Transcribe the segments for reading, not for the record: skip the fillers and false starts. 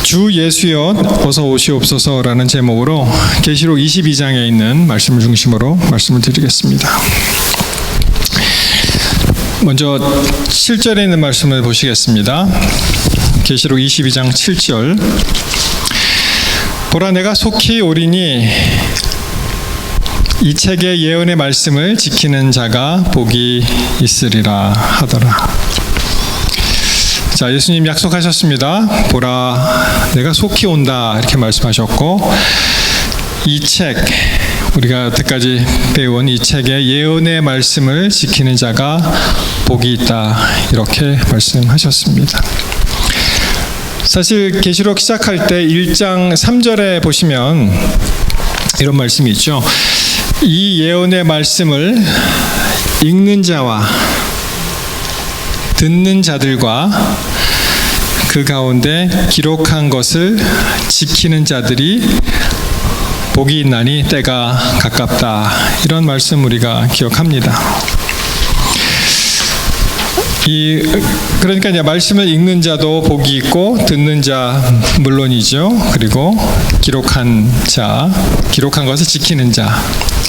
주 예수여 어서 오시옵소서라는 제목으로 계시록 22장에 있는 말씀을 중심으로 말씀을 드리겠습니다. 먼저 7절에 있는 말씀을 보시겠습니다. 계시록 22장 7절. 보라, 내가 속히 오리니 이 책의 예언의 말씀을 지키는 자가 복이 있으리라 하더라. 자, 예수님 약속하셨습니다. 보라, 내가 속히 온다 이렇게 말씀하셨고, 이 책, 우리가 여태까지 배운 이 책의 예언의 말씀을 지키는 자가 복이 있다 이렇게 말씀하셨습니다. 사실 계시록 시작할 때 1장 3절에 보시면 이런 말씀이 있죠. 이 예언의 말씀을 읽는 자와 듣는 자들과 그 가운데 기록한 것을 지키는 자들이 복이 있나니 때가 가깝다, 이런 말씀 우리가 기억합니다. 그러니까 이제 말씀을 읽는 자도 복이 있고 듣는 자 물론이죠. 그리고 기록한 자, 기록한 것을 지키는 자,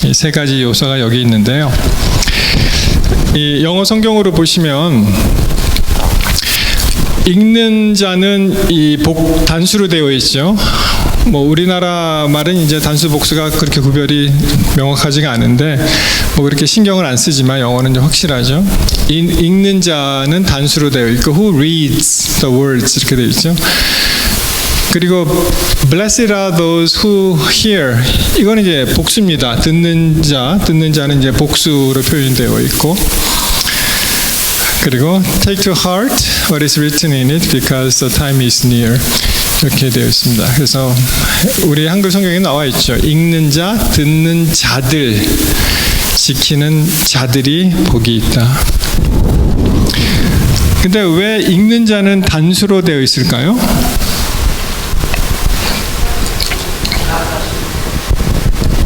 이 세 가지 요소가 여기 있는데요. 이 영어 성경으로 보시면 읽는 자는 이 단수로 되어 있죠. 뭐 우리나라 말은 이제 단수 복수가 그렇게 구별이 명확하지가 않은데 뭐 그렇게 신경을 안 쓰지만 영어는 좀 확실하죠. 읽는 자는 단수로 되어 있고 who reads the words 이렇게 되어 있죠. 그리고 blessed are those who hear, 이거는 이제 복수입니다. 듣는 자는 이제 복수로 표현되어 있고, 그리고 take to heart what is written in it because the time is near, 이렇게 되어 있습니다. 그래서 우리 한글 성경에 나와 있죠. 읽는 자, 듣는 자들, 지키는 자들이 복이 있다. 근데 왜 읽는 자는 단수로 되어 있을까요?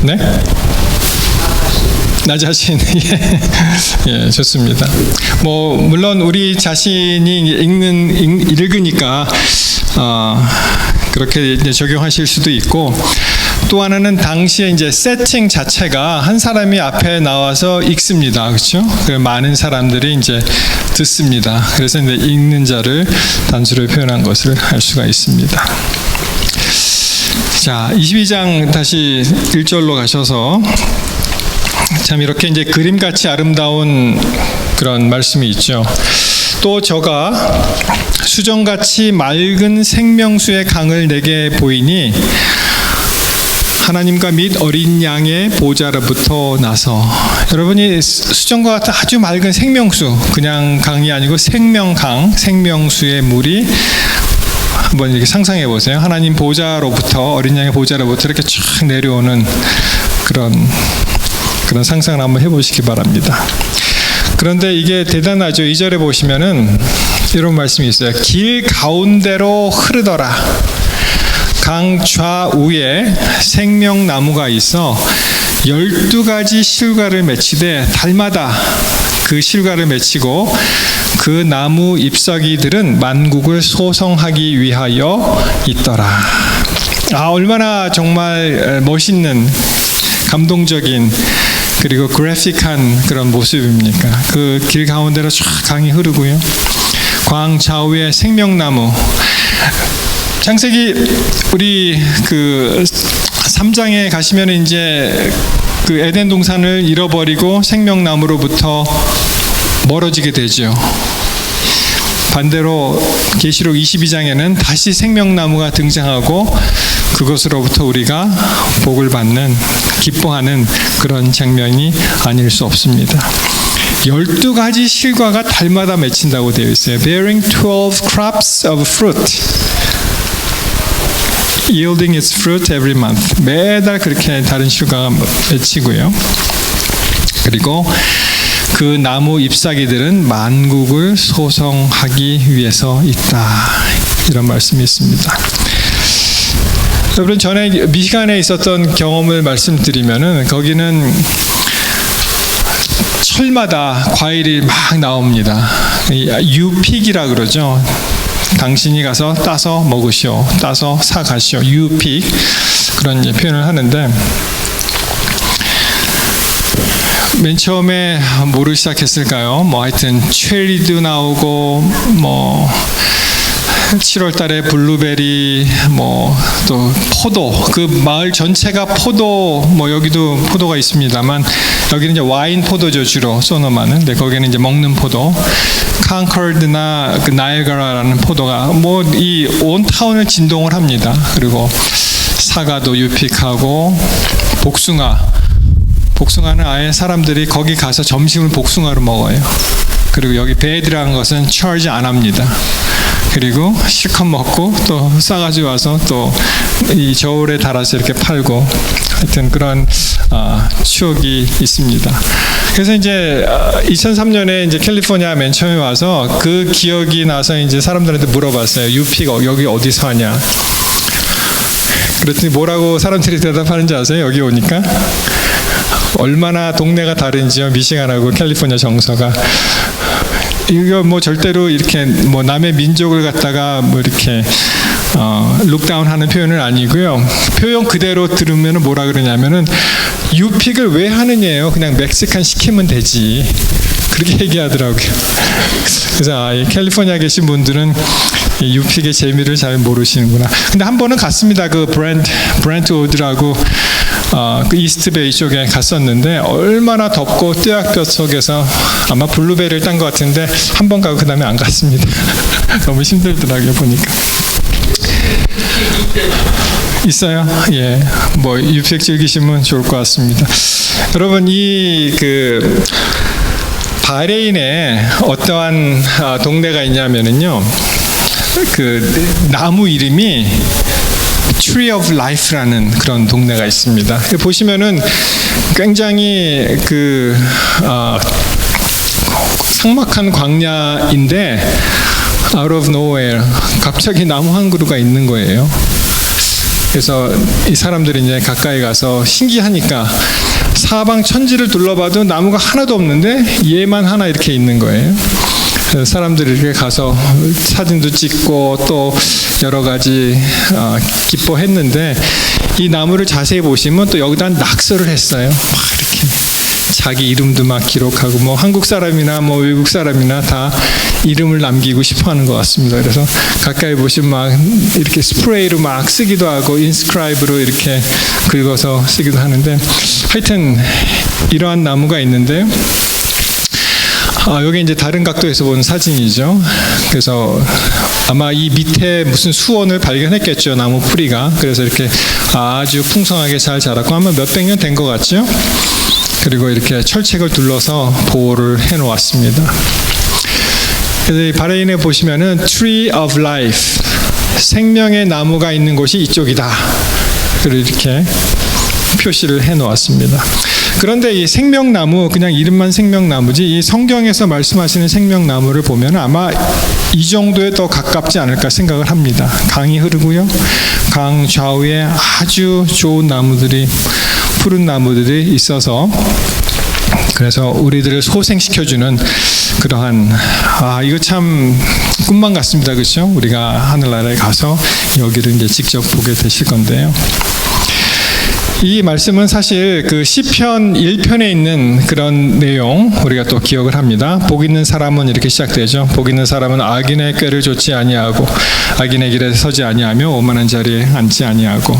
네? 나 자신. 예, 좋습니다. 뭐 물론 우리 자신이 읽으니까 그렇게 이제 적용하실 수도 있고, 또 하나는 당시에 이제 세팅 자체가 한 사람이 앞에 나와서 읽습니다. 그렇죠? 많은 사람들이 이제 듣습니다. 그래서 이제 읽는 자를 단수로 표현한 것을 알 수가 있습니다. 자, 22장 다시 1절로 가셔서 참 이렇게 이제 그림같이 아름다운 그런 말씀이 있죠. 또 저가 수정같이 맑은 생명수의 강을 내게 보이니 하나님과 및 어린 양의 보좌로부터 나서, 여러분이 수정과 같은 아주 맑은 생명수, 그냥 강이 아니고 생명강, 생명수의 물이 한번 이렇게 상상해 보세요. 하나님 보좌로부터, 어린 양의 보좌로부터 이렇게 쫙 내려오는 그런 상상을 한번 해보시기 바랍니다. 그런데 이게 대단하죠. 2절에 보시면은 이런 말씀이 있어요. 길 가운데로 흐르더라. 강 좌우에 생명나무가 있어 12가지 실과를 맺히되 달마다 그 실과를 맺히고 그 나무 잎사귀들은 만국을 소성하기 위하여 있더라. 얼마나 정말 멋있는, 감동적인, 그리고 그래픽한 그런 모습입니까? 그 길 가운데로 쫙 강이 흐르고요. 광 좌우에 생명나무. 창세기 우리 그 3장에 가시면 이제 그 에덴 동산을 잃어버리고 생명나무로부터 멀어지게 되죠. 반대로 계시록 22장에는 다시 생명나무가 등장하고 그것으로부터 우리가 복을 받는, 기뻐하는 그런 장면이 아닐 수 없습니다. 12가지 실과가 달마다 맺힌다고 되어 있어요. Bearing 12 crops of fruit, yielding its fruit every month. 매달 그렇게 다른 실과가 맺히고요. 그리고 그 나무 잎사귀들은 만국을 소성하기 위해서 있다, 이런 말씀이 있습니다. 여러분, 전에 미시간에 있었던 경험을 말씀드리면은 거기는 철마다 과일이 막 나옵니다. 유픽이라 그러죠. 당신이 가서 따서 먹으시오, 따서 사가시오. You pick. 그런 이제 표현을 하는데, 맨 처음에 뭐를 시작했을까요? 뭐 하여튼 체리도 나오고, 뭐 7월 달에 블루베리, 뭐 또 포도, 그 마을 전체가 포도, 뭐 여기도 포도가 있습니다만 여기는 이제 와인 포도죠, 주로 소노마는. 근데 거기는 이제 먹는 포도, 칸커드나 그 나이아가라라는 포도가 뭐 이 온 타운을 진동을 합니다. 그리고 사과도 유픽하고, 복숭아는 아예 사람들이 거기 가서 점심을 복숭아로 먹어요. 그리고 여기 베드라는 것은 charge 안 합니다. 그리고 실컷 먹고 또 싸가지고 와서 또 이 저울에 달아서 이렇게 팔고, 하여튼 그런 추억이 있습니다. 그래서 이제 2003년에 이제 캘리포니아 맨 처음에 와서 그 기억이 나서 이제 사람들한테 물어봤어요. 유피가 여기 어디서 하냐? 그랬더니 뭐라고 사람들이 대답하는지 아세요? 여기 오니까 얼마나 동네가 다른지요. 미시간하고 캘리포니아 정서가. 이거 뭐 절대로 이렇게 뭐 남의 민족을 갖다가 뭐 이렇게 룩다운하는 표현은 아니고요. 표현 그대로 들으면 뭐라 그러냐면은 유픽을 왜 하느냐예요. 그냥 멕시칸 시키면 되지. 그렇게 얘기하더라고요. 그래서 이 캘리포니아 계신 분들은 이 유픽의 재미를 잘 모르시는구나. 근데 한 번은 갔습니다. 그 브렌트우드라고 그 이스트베이 쪽에 갔었는데 얼마나 덥고 떼약볕 속에서 아마 블루베리를 딴 것 같은데 한 번 가고 그 다음에 안 갔습니다. 너무 힘들더라고요, 보니까. 있어요? 예. 뭐 유픽 즐기시면 좋을 것 같습니다. 여러분, 이 그 바레인에 어떠한 동네가 있냐면은요, 그 나무 이름이 Tree of Life라는 그런 동네가 있습니다. 보시면은 굉장히 그 삭막한 광야인데 out of nowhere 갑자기 나무 한 그루가 있는 거예요. 그래서 이 사람들이 이제 가까이 가서 신기하니까 사방 천지를 둘러봐도 나무가 하나도 없는데 얘만 하나 이렇게 있는 거예요. 그래서 사람들이 이렇게 가서 사진도 찍고 또 여러 가지 기뻐했는데, 이 나무를 자세히 보시면 또 여기다 낙서를 했어요. 막 이렇게 자기 이름도 막 기록하고, 뭐 한국 사람이나 뭐 외국 사람이나 다 이름을 남기고 싶어하는 것 같습니다. 그래서 가까이 보시면 막 이렇게 스프레이로 막 쓰기도 하고 인스크라이브로 이렇게 긁어서 쓰기도 하는데, 하여튼 이러한 나무가 있는데, 여기 이제 다른 각도에서 본 사진이죠. 그래서 아마 이 밑에 무슨 수원을 발견했겠죠, 나무 뿌리가. 그래서 이렇게 아주 풍성하게 잘 자랐고 아마 몇백 년 된 것 같죠. 그리고 이렇게 철책을 둘러서 보호를 해놓았습니다. 그래서 이 바레인에 보시면은 Tree of Life, 생명의 나무가 있는 곳이 이쪽이다. 그리고 이렇게 표시를 해놓았습니다. 그런데 이 생명나무, 그냥 이름만 생명나무지, 이 성경에서 말씀하시는 생명나무를 보면 아마 이 정도에 더 가깝지 않을까 생각을 합니다. 강이 흐르고요, 강 좌우에 아주 좋은 나무들이, 푸른 나무들이 있어서, 그래서 우리들을 소생시켜주는 그러한, 이거 참 꿈만 같습니다. 그렇죠? 우리가 하늘나라에 가서 여기를 이제 직접 보게 되실 건데요. 이 말씀은 사실 그 시편 1편에 있는 그런 내용 우리가 또 기억을 합니다. 복 있는 사람은 이렇게 시작되죠. 복 있는 사람은 악인의 꾀를 좇지 아니하고 악인의 길에 서지 아니하며 오만한 자리에 앉지 아니하고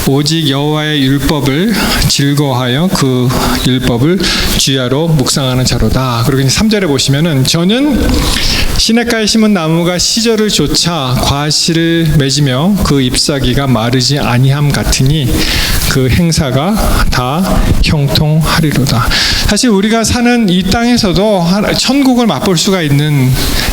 오직 여호와의 율법을 즐거워하여 그 율법을 주야로 묵상하는 자로다. 그리고 3절에 보시면은 저는 시냇가에 심은 나무가 시절을 좇아 과실을 맺으며 그 잎사귀가 마르지 아니함 같으니 그 행사가 다 형통하리로다. 사실 우리가 사는 이 땅에서도 천국을 맛볼 수가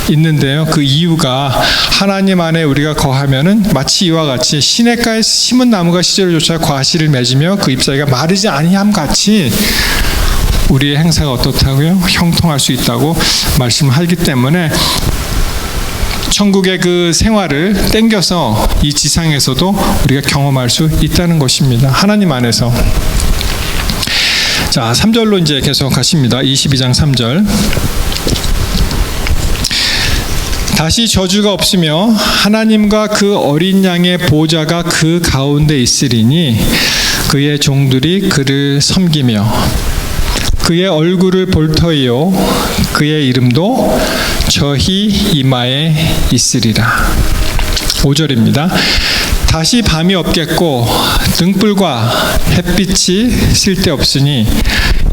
있는데요. 그 이유가 하나님 안에 우리가 거하면은 마치 이와 같이 시냇가에 심은 나무가 시절을 좇아 과실을 맺으며 그 잎사귀가 마르지 아니함 같이 우리의 행사가 어떻다고요? 형통할 수 있다고 말씀하기 때문에 천국의 그 생활을 땡겨서 이 지상에서도 우리가 경험할 수 있다는 것입니다. 하나님 안에서. 자, 3절로 이제 계속 가십니다. 22장 3절. 다시 저주가 없으며 하나님과 그 어린 양의 보좌가 그 가운데 있으리니 그의 종들이 그를 섬기며 그의 얼굴을 볼 터이요 그의 이름도 저희 이마에 있으리라. 5절입니다. 다시 밤이 없겠고 등불과 햇빛이 쓸데없으니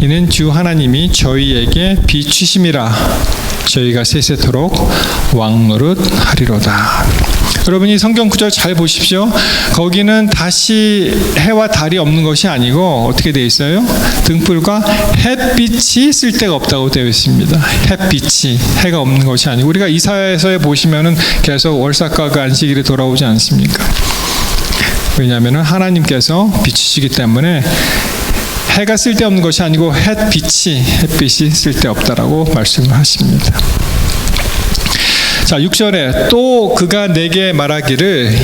이는 주 하나님이 저희에게 비추심이라. 저희가 세세토록 왕노릇하리로다. 여러분이 성경 구절 잘 보십시오. 거기는 다시 해와 달이 없는 것이 아니고 어떻게 되어 있어요? 등불과 햇빛이 쓸데가 없다고 되어 있습니다. 햇빛이, 해가 없는 것이 아니고, 우리가 이사야서에 보시면은 계속 월삭과 그 안식일이 돌아오지 않습니까? 왜냐하면 하나님께서 비추시기 때문에 해가 쓸데없는 것이 아니고 햇빛이 쓸데없다라고 말씀을 하십니다. 자, 6절에 또 그가 내게 말하기를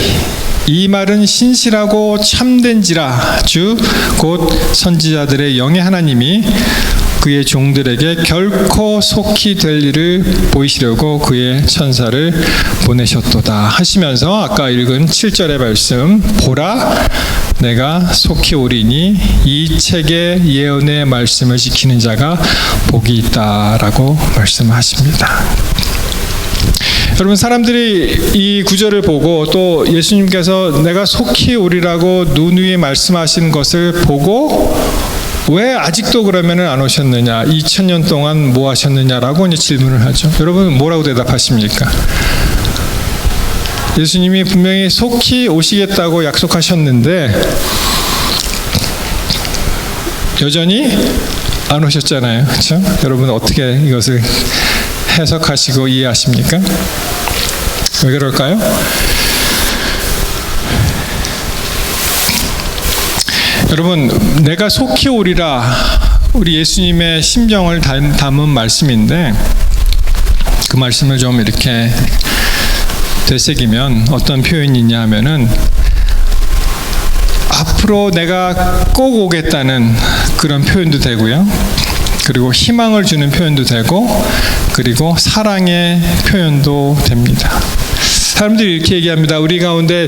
이 말은 신실하고 참된지라. 주 곧 선지자들의 영의 하나님이 그의 종들에게 결코 속히 될 일을 보이시려고 그의 천사를 보내셨도다 하시면서 아까 읽은 7절의 말씀, 보라 내가 속히 오리니 이 책의 예언의 말씀을 지키는 자가 복이 있다라고 말씀하십니다. 여러분, 사람들이 이 구절을 보고 또 예수님께서 내가 속히 오리라고 누누이 말씀하신 것을 보고 왜 아직도 그러면 안 오셨느냐, 2000년 동안 뭐 하셨느냐라고 이제 질문을 하죠. 여러분 뭐라고 대답하십니까? 예수님이 분명히 속히 오시겠다고 약속하셨는데 여전히 안 오셨잖아요. 그렇죠? 여러분 어떻게 이것을 해석하시고 이해하십니까? 왜 그럴까요? 여러분, 내가 속히 오리라, 우리 예수님의 심정을 담은 말씀인데 그 말씀을 좀 이렇게 되새기면 어떤 표현이냐 하면은 앞으로 내가 꼭 오겠다는 그런 표현도 되고요. 그리고 희망을 주는 표현도 되고, 그리고 사랑의 표현도 됩니다. 사람들이 이렇게 얘기합니다. 우리 가운데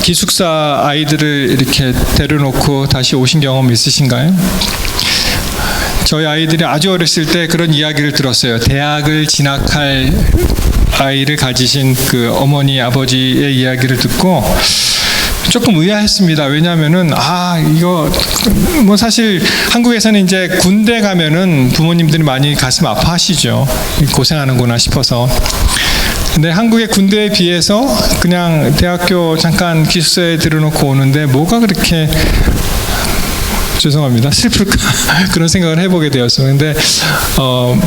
기숙사 아이들을 이렇게 데려놓고 다시 오신 경험 있으신가요? 저희 아이들이 아주 어렸을 때 그런 이야기를 들었어요. 대학을 진학할 아이를 가지신 그 어머니 아버지의 이야기를 듣고 조금 의아했습니다. 왜냐하면은 이거 뭐 사실 한국에서는 이제 군대 가면은 부모님들이 많이 가슴 아파하시죠. 고생하는구나 싶어서. 근데 한국의 군대에 비해서 그냥 대학교 잠깐 기숙사에 들여놓고 오는데 뭐가 그렇게 죄송합니다. 슬플까? 그런 생각을 해보게 되었어요. 근데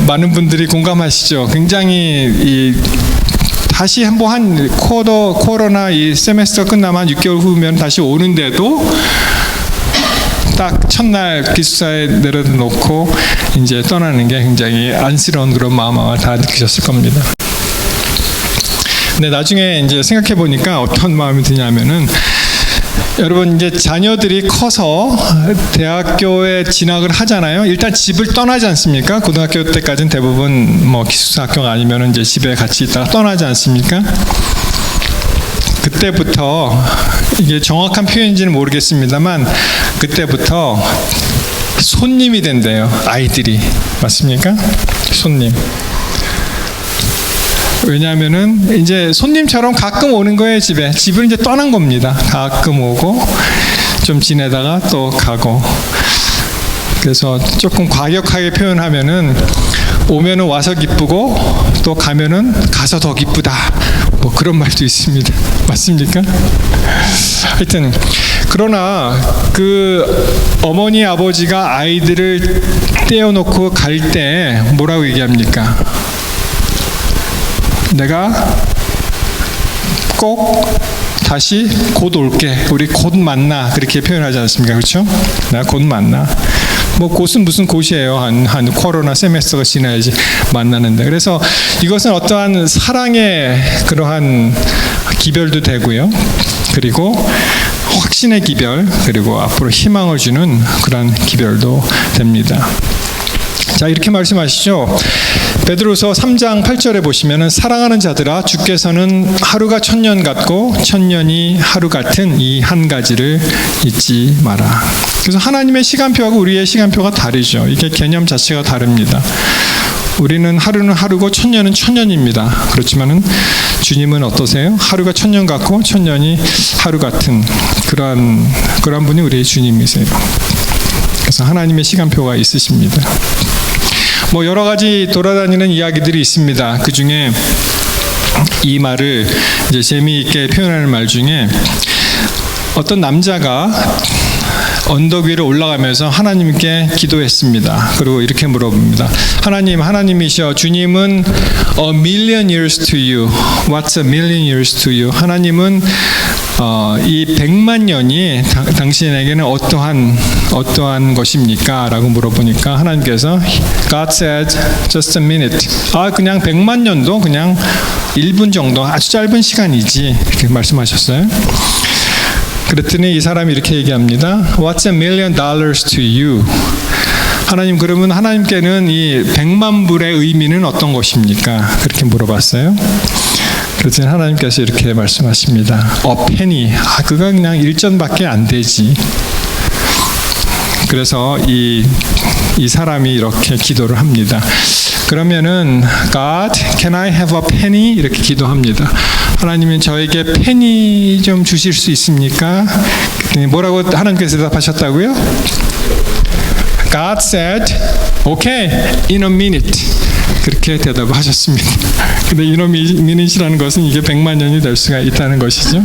많은 분들이 공감하시죠. 굉장히 다시 한번 코로나 이 세메스터 끝나면 한 6개월 후면 다시 오는데도 딱 첫날 기숙사에 내려놓고 이제 떠나는 게 굉장히 안쓰러운 그런 마음을 다 느끼셨을 겁니다. 근데 나중에 이제 생각해 보니까 어떤 마음이 드냐면은, 여러분 이제 자녀들이 커서 대학교에 진학을 하잖아요. 일단 집을 떠나지 않습니까? 고등학교 때까지는 대부분 뭐 기숙사 학교가 아니면 이제 집에 같이 있다가 떠나지 않습니까? 그때부터, 이게 정확한 표현인지는 모르겠습니다만 그때부터 손님이 된대요. 아이들이. 맞습니까? 손님. 왜냐하면은 이제 손님처럼 가끔 오는 거예요. 집을 이제 떠난 겁니다. 가끔 오고 좀 지내다가 또 가고. 그래서 조금 과격하게 표현하면은 오면은 와서 기쁘고 또 가면은 가서 더 기쁘다, 뭐 그런 말도 있습니다. 맞습니까? 하여튼 그러나 그 어머니 아버지가 아이들을 떼어놓고 갈 때 뭐라고 얘기합니까? 내가 꼭 다시 곧 올게, 우리 곧 만나, 그렇게 표현하지 않습니까? 그렇죠? 내가 곧 만나. 뭐 곧은 무슨 곧이에요. 한 코로나 세메스터가 지나야지 만나는데. 그래서 이것은 어떠한 사랑의 그러한 기별도 되고요. 그리고 확신의 기별, 그리고 앞으로 희망을 주는 그런 기별도 됩니다. 자, 이렇게 말씀하시죠. 베드로서 3장 8절에 보시면은 사랑하는 자들아 주께서는 하루가 천년 같고 천년이 하루 같은 이 한 가지를 잊지 마라. 그래서 하나님의 시간표하고 우리의 시간표가 다르죠. 이게 개념 자체가 다릅니다. 우리는 하루는 하루고 천년은 천년입니다. 그렇지만은 주님은 어떠세요? 하루가 천년 같고 천년이 하루 같은 그러한 분이 우리의 주님이세요. 그래서 하나님의 시간표가 있으십니다. 뭐 여러 가지 돌아다니는 이야기들이 있습니다. 그 중에 이 말을 이제 재미있게 표현하는 말 중에 어떤 남자가 언덕 위로 올라가면서 하나님께 기도했습니다. 그리고 이렇게 물어봅니다. 하나님이셔. 주님은 a million years to you. What's a million years to you? 하나님은 이 100만 년이 당신에게는 어떠한 것입니까? 라고 물어보니까 하나님께서 God said just a minute. 그냥 100만 년도 그냥 1분 정도 아주 짧은 시간이지. 이렇게 말씀하셨어요. 그랬더니 이 사람이 이렇게 얘기합니다. What's a million dollars to you? 하나님, 그러면 하나님께는 이 100만 불의 의미는 어떤 것입니까? 그렇게 물어봤어요. 그랬더니 하나님께서 이렇게 말씀하십니다. A penny. 그가 그냥 1전밖에 안 되지. 그래서 이 사람이 이렇게 기도를 합니다. 그러면은 God, can I have a penny? 이렇게 기도합니다. 하나님은 저에게 페니 좀 주실 수 있습니까? 뭐라고 하나님께서 대답하셨다고요? God said, okay, in a minute. 그렇게 대답을 하셨습니다. 근데 in a minute이라는 것은 이게 100만 년이 될 수가 있다는 것이죠.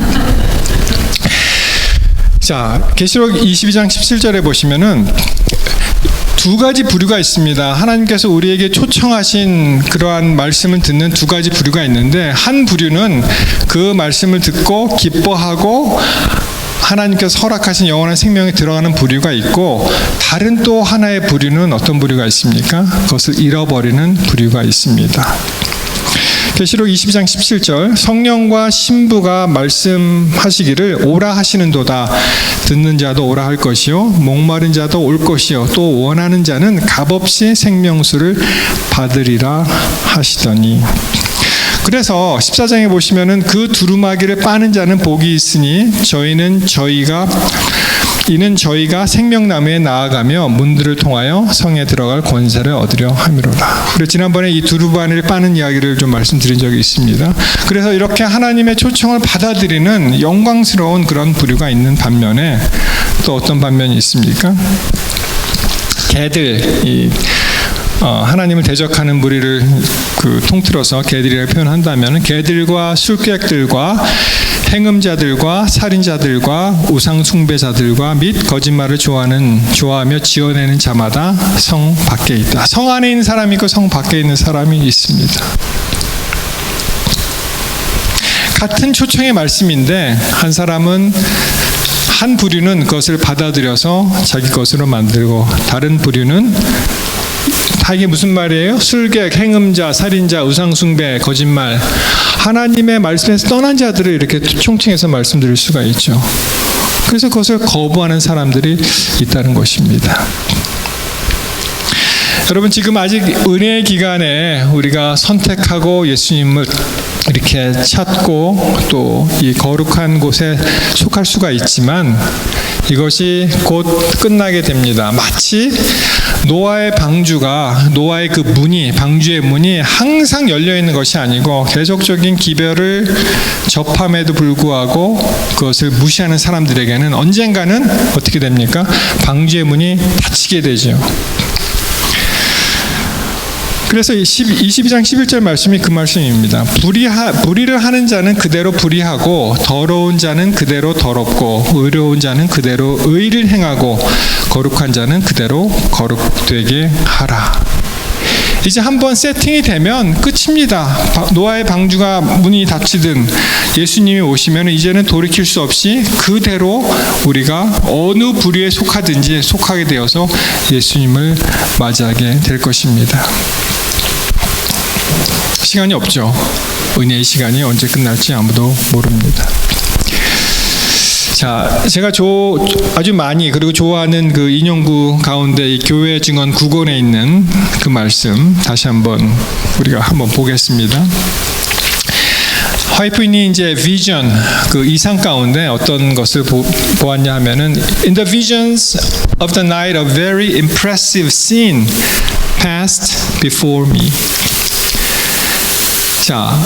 자, 계시록 22장 17절에 보시면은 두 가지 부류가 있습니다. 하나님께서 우리에게 초청하신 그러한 말씀을 듣는 두 가지 부류가 있는데, 한 부류는 그 말씀을 듣고 기뻐하고 하나님께서 허락하신 영원한 생명에 들어가는 부류가 있고, 다른 또 하나의 부류는 어떤 부류가 있습니까? 그것을 잃어버리는 부류가 있습니다. 계시록 22장 17절 성령과 신부가 말씀하시기를 오라 하시는도다. 듣는 자도 오라 할 것이요 목마른 자도 올 것이요 또 원하는 자는 값없이 생명수를 받으리라 하시더니. 그래서 14장에 보시면은 그 두루마기를 빠는 자는 복이 있으니 이는 저희가 생명나무에 나아가며 문들을 통하여 성에 들어갈 권세를 얻으려 함이로라. 그래서 지난번에 이 두루마기를 빠는 이야기를 좀 말씀드린 적이 있습니다. 그래서 이렇게 하나님의 초청을 받아들이는 영광스러운 그런 부류가 있는 반면에 또 어떤 반면이 있습니까? 개들, 하나님을 대적하는 무리를 통틀어서 개들이라고 표현한다면, 개들과 술객들과 행음자들과 살인자들과 우상 숭배자들과 및 거짓말을 좋아하며 지어내는 자마다 성 밖에 있다. 성 안에 있는 사람이 있고 성 밖에 있는 사람이 있습니다. 같은 초청의 말씀인데 한 부류는 그것을 받아들여서 자기 것으로 만들고, 다른 부류는 이게 무슨 말이에요? 술객, 행음자, 살인자, 우상숭배, 거짓말, 하나님의 말씀에서 떠난 자들을 이렇게 총칭해서 말씀드릴 수가 있죠. 그래서 그것을 거부하는 사람들이 있다는 것입니다. 여러분, 지금 아직 은혜의 기간에 우리가 선택하고 예수님을 이렇게 찾고 또 이 거룩한 곳에 속할 수가 있지만, 이것이 곧 끝나게 됩니다. 마치 노아의 그 방주의 문이 항상 열려 있는 것이 아니고 계속적인 기별을 접함에도 불구하고 그것을 무시하는 사람들에게는 언젠가는 어떻게 됩니까? 방주의 문이 닫히게 되죠. 그래서 22장 11절 말씀이 그 말씀입니다. 불의를 하는 자는 그대로 불의하고, 더러운 자는 그대로 더럽고, 의로운 자는 그대로 의를 행하고, 거룩한 자는 그대로 거룩되게 하라. 이제 한번 세팅이 되면 끝입니다. 노아의 방주가 문이 닫히든 예수님이 오시면 이제는 돌이킬 수 없이 그대로 우리가 어느 부류에 속하게 되어서 예수님을 맞이하게 될 것입니다. 시간이 없죠. 은혜의 시간이 언제 끝날지 아무도 모릅니다. 자, 제가 아주 많이 그리고 좋아하는 그 인용구 가운데 이 교회 증언 9권에 있는 그 말씀 다시 한번 우리가 한번 보겠습니다. 화이프인이 이제 비전 그 이상 가운데 어떤 것을 보았냐 하면은 In the visions of the night a very impressive scene passed before me. 자,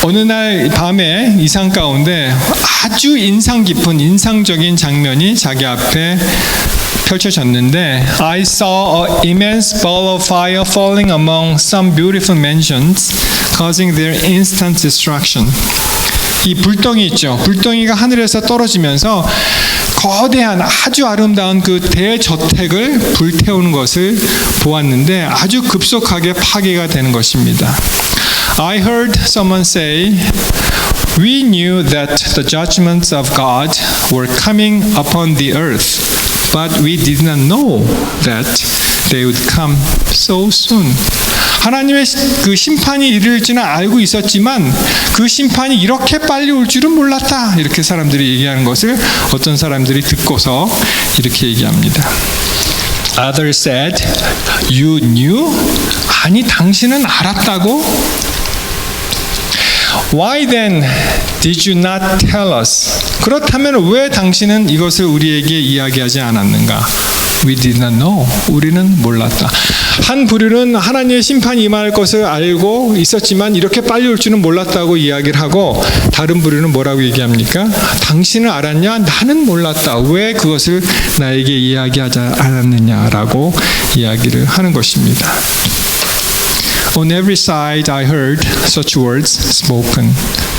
어느 날 밤에 이상 가운데 아주 인상 깊은 인상적인 장면이 자기 앞에 펼쳐졌는데 I saw an immense ball of fire falling among some beautiful mansions, causing their instant destruction. 이 불덩이 있죠. 불덩이가 하늘에서 떨어지면서 거대한 아주 아름다운 그 대저택을 불태우는 것을 보았는데 아주 급속하게 파괴가 되는 것입니다. I heard someone say, "We knew that the judgments of God were coming upon the earth, but we did not know that they would come so soon." 하나님의 그 심판이 이르를지는 알고 있었지만 그 심판이 이렇게 빨리 올 줄은 몰랐다. 이렇게 사람들이 얘기하는 것을 어떤 사람들이 듣고서 이렇게 얘기합니다. Others said, "You knew?" 아니, 당신은 알았다고? Why then did you not tell us? 그렇다면 왜 당신은 이것을 우리에게 이야기하지 않았는가? We did not know. 우리는 몰랐다. 한 부류는 하나님의 심판이 임할 것을 알고 있었지만 이렇게 빨리 올 줄은 몰랐다고 이야기를 하고, 다른 부류는 뭐라고 얘기합니까? 당신은 알았냐? 나는 몰랐다. 왜 그것을 나에게 이야기하지 않았느냐라고 이야기를 하는 것입니다. On every side I heard such words spoken.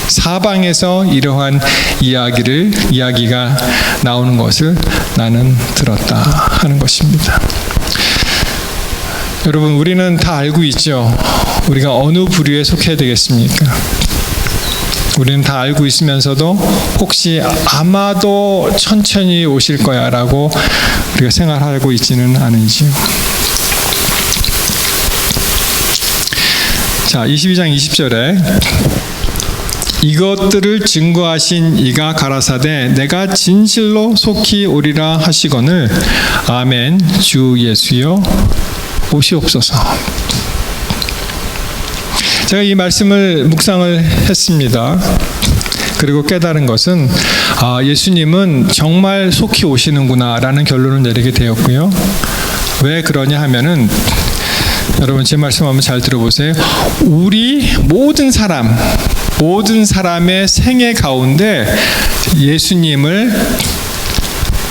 사방에서 이러한 이야기가 나오는 것을 나는 들었다 하는 것입니다. 여러분, 우리는 다 알고 있죠. 우리가 어느 부류에 속해야 되겠습니까? 우리는 다 알고 있으면서도 혹시 아마도 천천히 오실 거야 라고 우리가 생각하고 있지는 않은지요. 자, 22장 20절에 이것들을 증거하신 이가 가라사대 내가 진실로 속히 오리라 하시거늘 아멘 주 예수여 오시옵소서. 제가 이 말씀을 묵상을 했습니다. 그리고 깨달은 것은 예수님은 정말 속히 오시는구나 라는 결론을 내리게 되었고요. 왜 그러냐 하면은 여러분 제 말씀 한번 잘 들어보세요. 우리 모든 사람의 생애 가운데 예수님을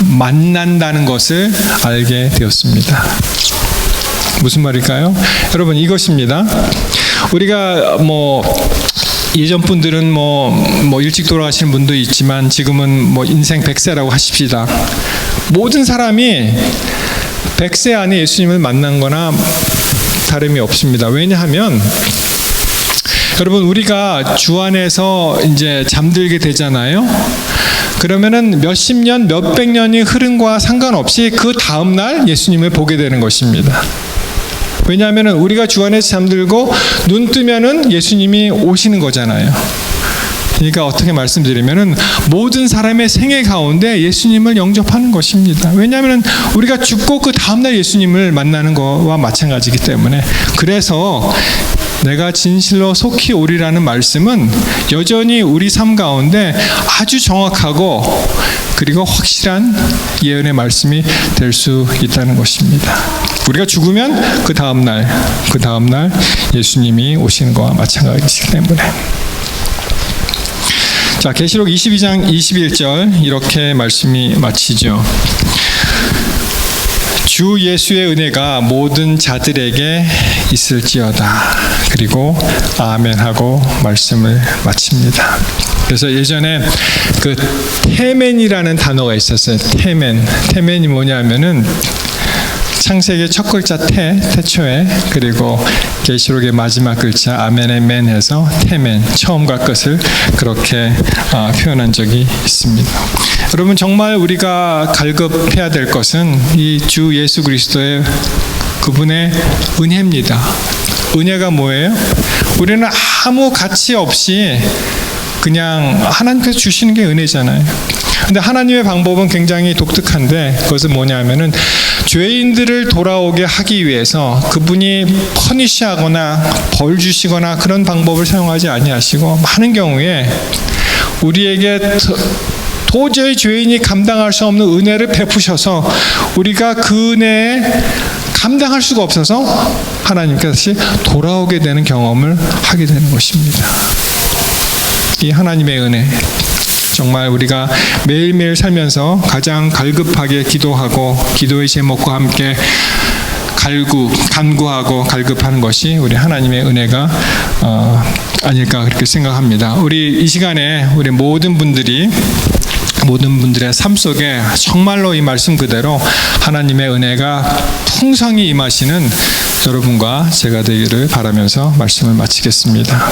만난다는 것을 알게 되었습니다. 무슨 말일까요? 여러분, 이것입니다. 우리가 예전 분들은 일찍 돌아가시는 분도 있지만 지금은 인생 100세라고 하십시다. 모든 사람이 100세 안에 예수님을 만난 거나 다름이 없습니다. 왜냐하면 여러분, 우리가 주 안에서 이제 잠들게 되잖아요. 그러면은 몇십 년, 몇백 년이 흐름과 상관없이 그 다음 날 예수님을 보게 되는 것입니다. 왜냐하면 우리가 주 안에서 잠들고 눈 뜨면은 예수님이 오시는 거잖아요. 그러니까 어떻게 말씀드리면은 모든 사람의 생애 가운데 예수님을 영접하는 것입니다. 왜냐하면 우리가 죽고 그 다음날 예수님을 만나는 것과 마찬가지이기 때문에. 그래서 내가 진실로 속히 오리라는 말씀은 여전히 우리 삶 가운데 아주 정확하고 그리고 확실한 예언의 말씀이 될 수 있다는 것입니다. 우리가 죽으면 그 다음날 예수님이 오시는 것과 마찬가지이기 때문에. 자, 계시록 22장 21절 이렇게 말씀이 마치죠. 주 예수의 은혜가 모든 자들에게 있을지어다. 그리고 아멘하고 말씀을 마칩니다. 그래서 예전에 그 테멘이라는 단어가 있었어요. 테멘이 뭐냐면은 창세기의 첫 글자 태초에, 그리고 계시록의 마지막 글자 아멘의 맨 해서 테멘, 처음과 끝을 그렇게 표현한 적이 있습니다. 여러분, 정말 우리가 갈급해야 될 것은 이 주 예수 그리스도의 그분의 은혜입니다. 은혜가 뭐예요? 우리는 아무 가치 없이 그냥 하나님께서 주시는 게 은혜잖아요. 근데 하나님의 방법은 굉장히 독특한데 그것은 뭐냐면은 죄인들을 돌아오게 하기 위해서 그분이 퍼니시하거나 벌 주시거나 그런 방법을 사용하지 아니하시고 많은 경우에 우리에게 도저히 죄인이 감당할 수 없는 은혜를 베푸셔서 우리가 그 은혜에 감당할 수가 없어서 하나님께서 다시 돌아오게 되는 경험을 하게 되는 것입니다. 이 하나님의 은혜, 정말 우리가 매일매일 살면서 가장 갈급하게 기도하고 기도의 제목과 함께 간구하고 갈급하는 것이 우리 하나님의 은혜가 아닐까 그렇게 생각합니다. 우리 이 시간에 우리 모든 분들의 삶 속에 정말로 이 말씀 그대로 하나님의 은혜가 풍성히 임하시는 여러분과 제가 되기를 바라면서 말씀을 마치겠습니다.